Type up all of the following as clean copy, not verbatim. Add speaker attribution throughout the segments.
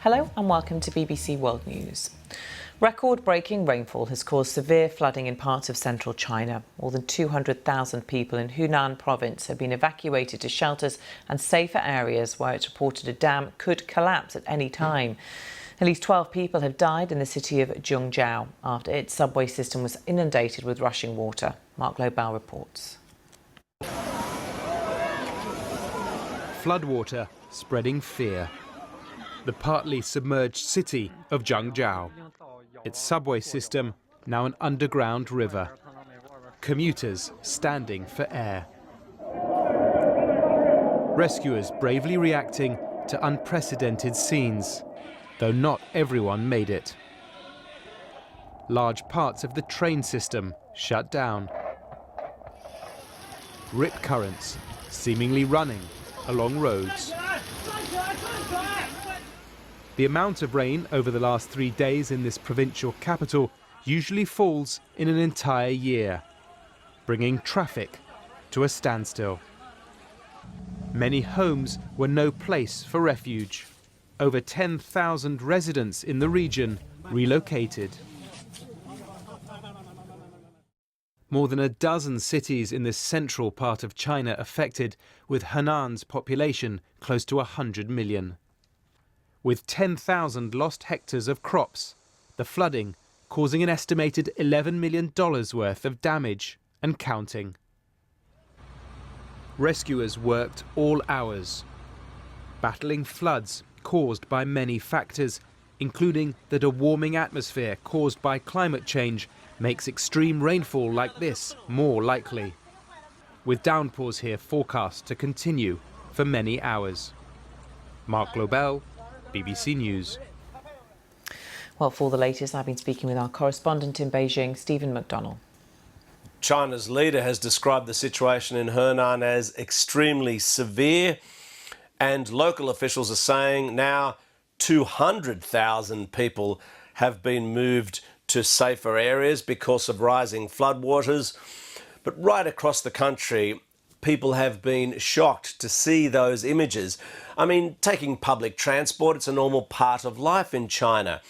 Speaker 1: Hello and welcome to BBC World News. Record-breaking rainfall has caused severe flooding in parts of central China. More than 200,000 people in Henan province have been evacuated to shelters and safer areas where it's reported a dam could collapse at any time. At least 12 people have died in the city of Zhengzhou after its subway system was inundated with rushing water. Mark Lobel reports.
Speaker 2: Floodwater spreading fear. The partly submerged city of Zhengzhou. Its subway system now an underground river. Commuters standing for air. Rescuers bravely reacting to unprecedented scenes, though not everyone made it. Large parts of the train system shut down. Rip currents seemingly running along roads. The amount of rain over the last 3 days in this provincial capital usually falls in an entire year, bringing traffic to a standstill. Many homes were no place for refuge. Over 10,000 residents in the region relocated. More than a dozen cities in the central part of China affected, with Henan's population close to 100 million. With 10,000 lost hectares of crops, the flooding causing an estimated $11 million worth of damage and counting. Rescuers worked all hours, battling floods caused by many factors, including that a warming atmosphere caused by climate change makes extreme rainfall like this more likely, with downpours here forecast to continue for many hours. Mark Lobel, BBC News.
Speaker 1: Well, for the latest, I've been speaking with our correspondent in Beijing, Stephen McDonnell.
Speaker 3: China's leader has described the situation in Henan as extremely severe, and local officials are saying now 200,000 people have been moved to safer areas because of rising floodwaters. But right across the country, people have been shocked to see those images. I mean, taking public transport, it's a normal part of life in China.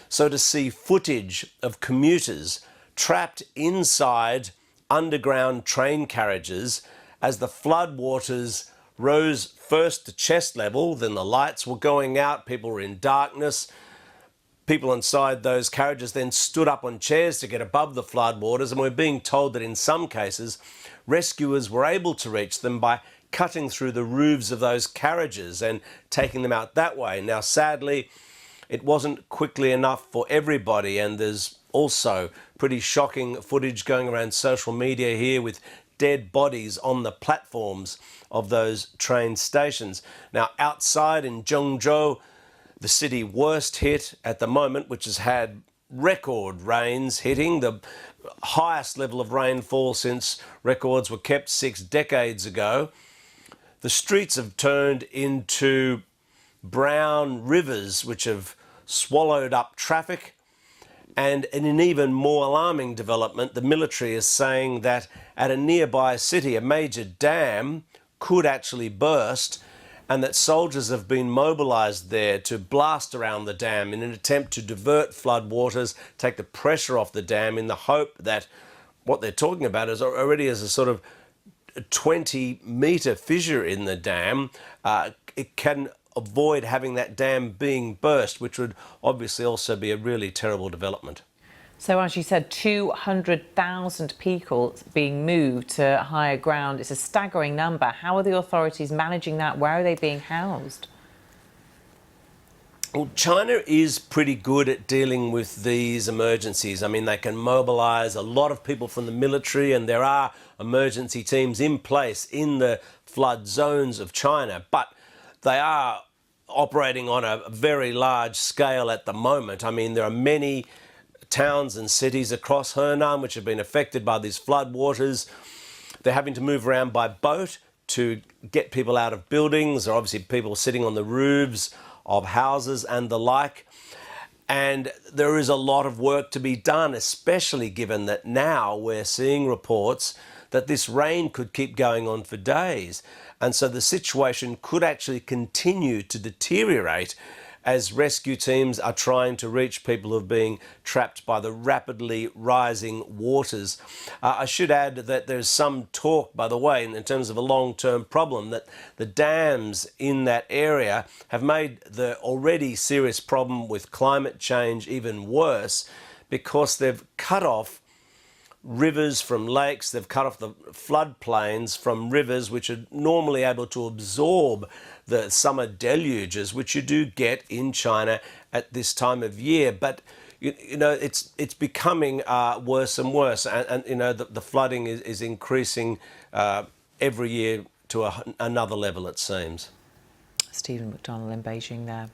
Speaker 3: So to see footage of commuters trapped inside underground train carriages as the floodwaters rose first to chest level, then the lights were going out, people were in darkness. People inside those carriages then stood up on chairs to get above the floodwaters, and we're being told that in some cases rescuers were able to reach them by cutting through the roofs of those carriages and taking them out that way. Now, sadly, it wasn't quickly enough for everybody, and there's also pretty shocking footage going around social media here with dead bodies on the platforms of those train stations. Now, outside in Zhengzhou, the city worst hit at the moment, which has had record rains hitting, the highest level of rainfall since records were kept 6 decades ago. The streets have turned into brown rivers which have swallowed up traffic. And in an even more alarming development, the military is saying that at a nearby city, a major dam could actually burst, and that soldiers have been mobilised there to blast around the dam in an attempt to divert floodwaters, take the pressure off the dam, in the hope that what they're talking about is already as a sort of 20-metre fissure in the dam. It can avoid having that dam being burst, which would obviously also be a really terrible development.
Speaker 1: So, as you said, 200,000 people being moved to higher ground. It's a staggering number. How are the authorities managing that? Where are they being housed?
Speaker 3: Well, China is pretty good at dealing with these emergencies. I mean, they can mobilise a lot of people from the military, and there are emergency teams in place in the flood zones of China, but they are operating on a very large scale at the moment. I mean, there are many towns and cities across Henan which have been affected by these floodwaters. They're having to move around by boat to get people out of buildings. There are obviously people sitting on the roofs of houses and the like. And there is a lot of work to be done, especially given that now we're seeing reports that this rain could keep going on for days. And so the situation could actually continue to deteriorate as rescue teams are trying to reach people who are being trapped by the rapidly rising waters. I should add that there's some talk, by the way, in terms of a long-term problem, that the dams in that area have made the already serious problem with climate change even worse, because they've cut off rivers from lakes, they've cut off the floodplains from rivers which are normally able to absorb the summer deluges, which you do get in China at this time of year. But you know, it's becoming worse and worse, and you know, the flooding is increasing every year to another level, it seems.
Speaker 1: Stephen McDonnell in Beijing there.